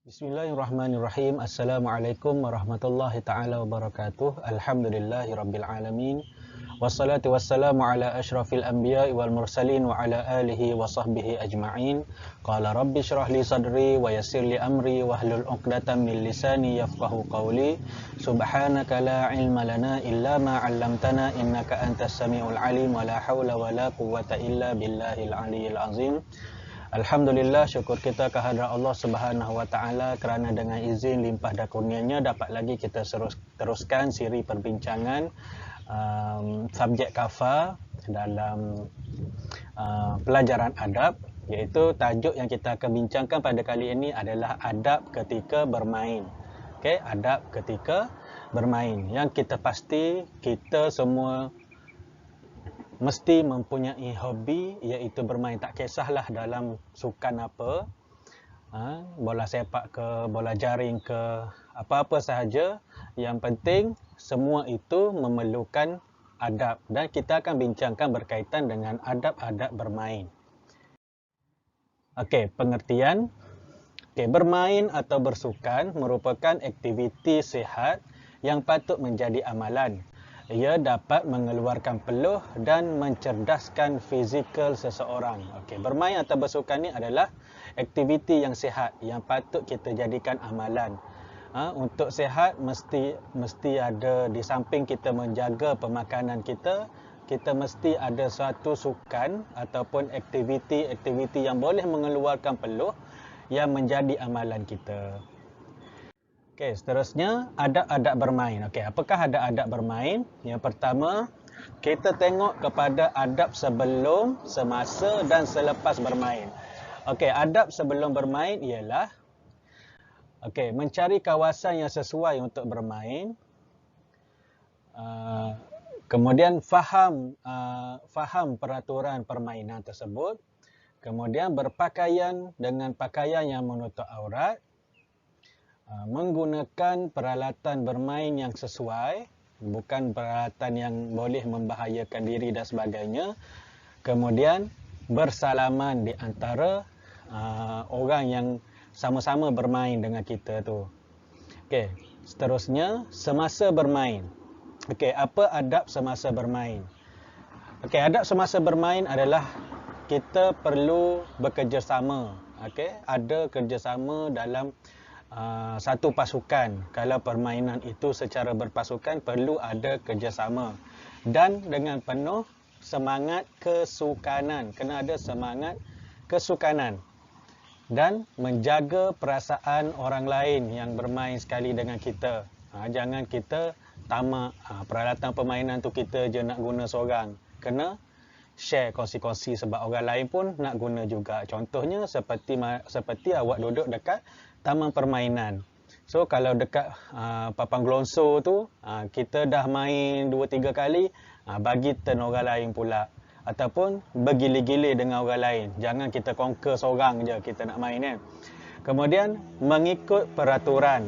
Bismillahirrahmanirrahim. Assalamualaikum warahmatullahi ta'ala wabarakatuh. Alhamdulillahi rabbil alamin. Wassalatu wassalamu ala ashrafil anbiya'i wal mursalin wa ala alihi wa sahbihi ajma'in. Qala rabbi syrah li sadri wa yassir li amri wahlul 'uqdatam min lisani yafqahu qawli. Subhanaka la ilma lana illa ma 'allamtana innaka antas samiul alim wa la haula wa la quwwata illa billahil aliyyil azim. Alhamdulillah, syukur kita kehadrat Allah Subhanahu Wa Taala kerana dengan izin limpah dan kurnianya dapat lagi kita teruskan siri perbincangan subjek kafa dalam pelajaran adab, iaitu tajuk yang kita akan bincangkan pada kali ini adalah adab ketika bermain. Okey, adab ketika bermain. Yang kita pasti kita semua mesti mempunyai hobi, iaitu bermain. Tak kisahlah dalam sukan apa, bola sepak ke, bola jaring ke, apa-apa sahaja. Yang penting semua itu memerlukan adab, dan kita akan bincangkan berkaitan dengan adab-adab bermain. Okey, pengertian. Okey, bermain atau bersukan merupakan aktiviti sihat yang patut menjadi amalan. Ia dapat mengeluarkan peluh dan mencerdaskan fizikal seseorang. Okey, bermain atau bersukan ni adalah aktiviti yang sihat yang patut kita jadikan amalan. Untuk sihat mesti ada, di samping kita menjaga pemakanan kita, kita mesti ada suatu sukan ataupun aktiviti yang boleh mengeluarkan peluh yang menjadi amalan kita. Okey, seterusnya adab-adab bermain. Okey, apakah adab-adab bermain? Yang pertama, kita tengok kepada adab sebelum, semasa dan selepas bermain. Okey, adab sebelum bermain ialah mencari kawasan yang sesuai untuk bermain. Kemudian faham peraturan permainan tersebut. Kemudian berpakaian dengan pakaian yang menutup aurat. Menggunakan peralatan bermain yang sesuai, bukan peralatan yang boleh membahayakan diri dan sebagainya. Kemudian bersalaman di antara orang yang sama-sama bermain dengan kita tu. Okey, seterusnya semasa bermain. Okey, apa adab semasa bermain? Okey, adab semasa bermain adalah kita perlu bekerjasama. Okey, ada kerjasama dalam satu pasukan. Kalau permainan itu secara berpasukan, perlu ada kerjasama dan dengan penuh semangat kesukanan. Kena ada semangat kesukanan dan menjaga perasaan orang lain yang bermain sekali dengan kita. Jangan kita tamak peralatan permainan tu kita je nak guna seorang. Kena share, kongsi-kongsi, sebab orang lain pun nak guna juga. Contohnya seperti awak duduk dekat taman permainan. So kalau dekat papan gelonsor tu, kita dah main 2-3 kali, bagi turn orang lain pula. Ataupun bergili-gili dengan orang lain. Jangan kita conquer seorang je kita nak main kan. Kemudian mengikut peraturan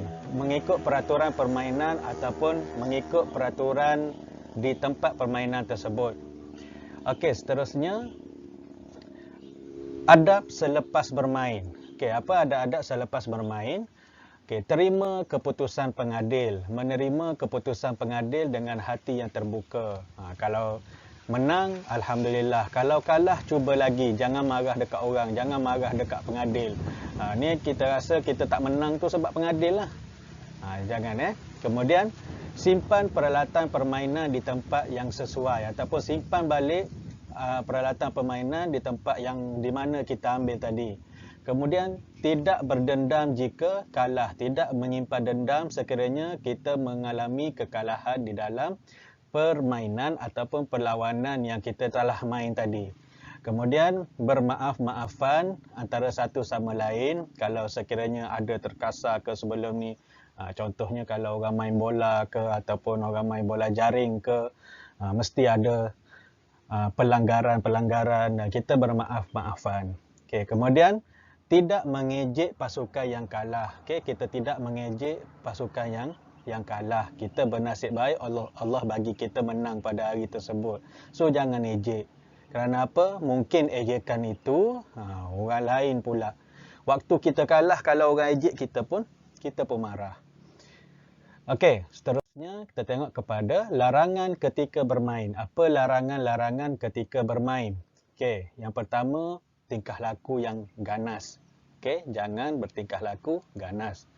permainan ataupun mengikut peraturan di tempat permainan tersebut. Okey, seterusnya adab selepas bermain. Okey, apa adab selepas bermain? Okey, terima keputusan pengadil, menerima keputusan pengadil dengan hati yang terbuka. Kalau menang, alhamdulillah. Kalau kalah, cuba lagi. Jangan marah dekat orang, jangan marah dekat pengadil. Ni kita rasa kita tak menang tu sebab pengadil lah. Jangan Kemudian simpan peralatan permainan di tempat yang sesuai, ataupun simpan balik peralatan permainan di tempat yang di mana kita ambil tadi. Kemudian tidak berdendam jika kalah, tidak menyimpan dendam sekiranya kita mengalami kekalahan di dalam permainan ataupun perlawanan yang kita telah main tadi. Kemudian bermaaf-maafan antara satu sama lain kalau sekiranya ada terkasar ke sebelum ni. Contohnya kalau orang main bola ke ataupun orang main bola jaring ke, mesti ada pelanggaran-pelanggaran dan kita bermaaf-maafan. Okey, kemudian tidak mengejek pasukan yang kalah. Okey, kita tidak mengejek pasukan yang kalah. Kita bernasib baik Allah bagi kita menang pada hari tersebut. So jangan ejek. Kerana apa? Mungkin ejekan itu orang lain pula Waktu kita kalah, kalau orang ejek kita pun marah. Okey, seterusnya kita tengok kepada larangan ketika bermain. Apa larangan-larangan ketika bermain? Okey, yang pertama, tingkah laku yang ganas. Okey, jangan bertingkah laku ganas.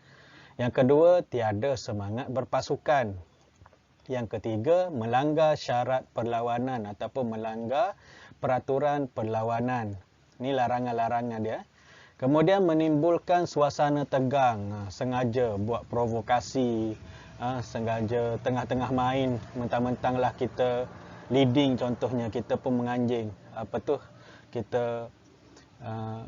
Yang kedua, tiada semangat berpasukan. Yang ketiga, melanggar syarat perlawanan ataupun melanggar peraturan perlawanan. Ini larangan-larangan dia. Kemudian menimbulkan suasana tegang, sengaja buat provokasi, sengaja tengah-tengah main, mentang-mentanglah kita leading, contohnya kita pun menganjing. Kita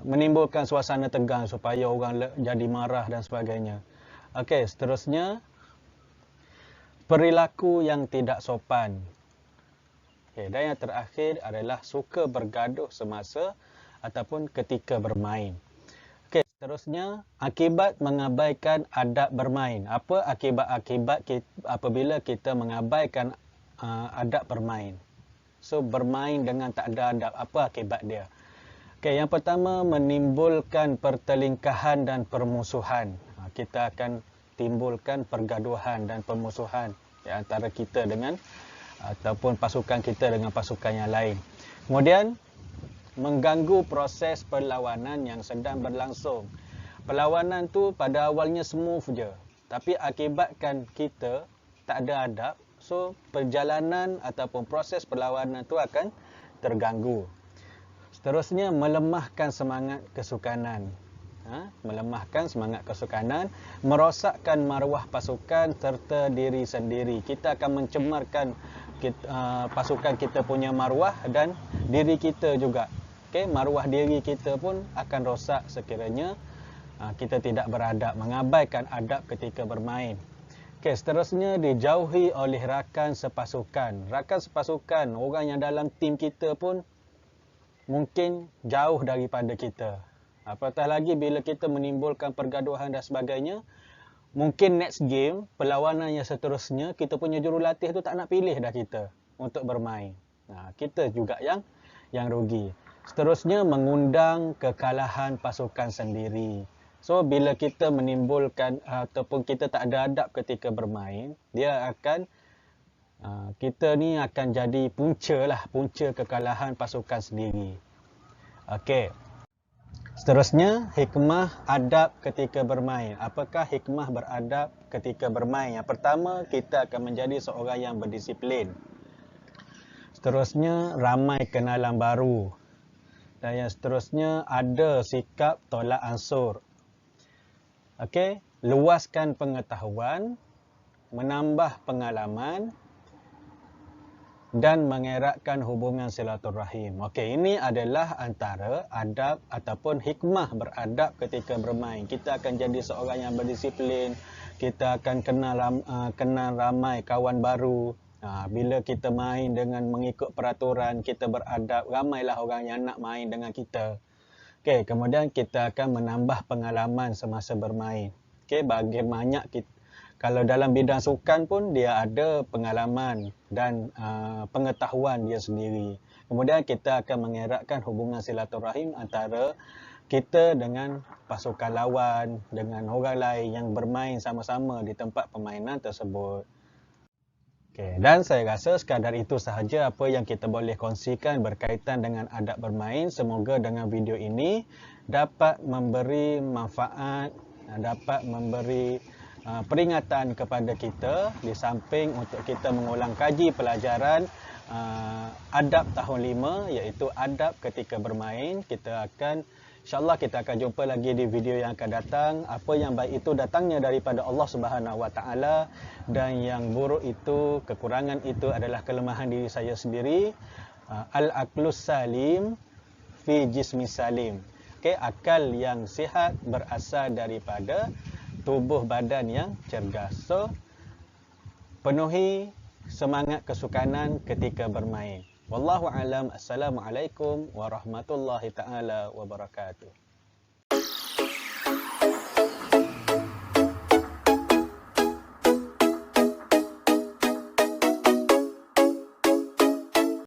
menimbulkan suasana tegang supaya orang jadi marah dan sebagainya. Okey, seterusnya, perilaku yang tidak sopan. Okay, dan yang terakhir adalah suka bergaduh semasa ataupun ketika bermain. Okey, seterusnya, akibat mengabaikan adab bermain. Apa akibat-akibat apabila kita mengabaikan adab bermain? So, bermain dengan tak ada adab, apa akibat dia? Okey, yang pertama, menimbulkan pertelingkahan dan permusuhan. Kita akan timbulkan pergaduhan dan permusuhan di antara kita dengan ataupun pasukan kita dengan pasukan yang lain. Kemudian, mengganggu proses perlawanan yang sedang berlangsung. Perlawanan tu pada awalnya smooth je, tapi akibatkan kita tak ada adab, so perjalanan ataupun proses perlawanan tu akan terganggu. Seterusnya, melemahkan semangat kesukanan. Melemahkan semangat kesukanan, merosakkan maruah pasukan serta diri sendiri. Kita akan mencemarkan pasukan kita punya maruah dan diri kita juga. Okay, maruah diri kita pun akan rosak sekiranya kita tidak beradab, mengabaikan adab ketika bermain. Okay, seterusnya, dijauhi oleh rakan sepasukan. Rakan sepasukan, orang yang dalam tim kita pun mungkin jauh daripada kita. Apatah lagi bila kita menimbulkan pergaduhan dan sebagainya, mungkin next game, perlawanan yang seterusnya, kita punya jurulatih tu tak nak pilih dah kita untuk bermain. Kita juga yang rugi. Seterusnya, mengundang kekalahan pasukan sendiri. So, bila kita menimbulkan ataupun kita tak ada adab ketika bermain, dia akan kita ni akan jadi punca kekalahan pasukan sendiri. Okey. Seterusnya, hikmah adab ketika bermain. Apakah hikmah beradab ketika bermain? Yang pertama, kita akan menjadi seorang yang berdisiplin. Seterusnya, ramai kenalan baru. Dan yang seterusnya, ada sikap tolak ansur. Okey, luaskan pengetahuan, menambah pengalaman dan mengeratkan hubungan silaturahim. Okey, ini adalah antara adab ataupun hikmah beradab ketika bermain. Kita akan jadi seorang yang berdisiplin, kita akan kenal ramai kawan baru. Bila kita main dengan mengikut peraturan, kita beradab, ramailah orang yang nak main dengan kita. Okey, kemudian kita akan menambah pengalaman semasa bermain. Okey, bagi banyak kita, kalau dalam bidang sukan pun dia ada pengalaman dan pengetahuan dia sendiri. Kemudian kita akan mengeratkan hubungan silaturahim antara kita dengan pasukan lawan, dengan orang lain yang bermain sama-sama di tempat permainan tersebut. Okay, dan saya rasa sekadar itu sahaja apa yang kita boleh kongsikan berkaitan dengan adab bermain. Semoga dengan video ini dapat memberi manfaat, dapat memberi peringatan kepada kita di samping untuk kita mengulang kaji pelajaran adab tahun 5 iaitu adab ketika bermain. InsyaAllah kita akan jumpa lagi di video yang akan datang. Apa yang baik itu datangnya daripada Allah Subhanahu Wa Taala dan yang buruk itu, kekurangan itu adalah kelemahan diri saya sendiri. Al-aqlus salim fi jismi salim. Okay, akal yang sihat berasal daripada tubuh badan yang cergas. So, penuhi semangat kesukanan ketika bermain. Wallahu alam. Assalamualaikum warahmatullahi taala wabarakatuh.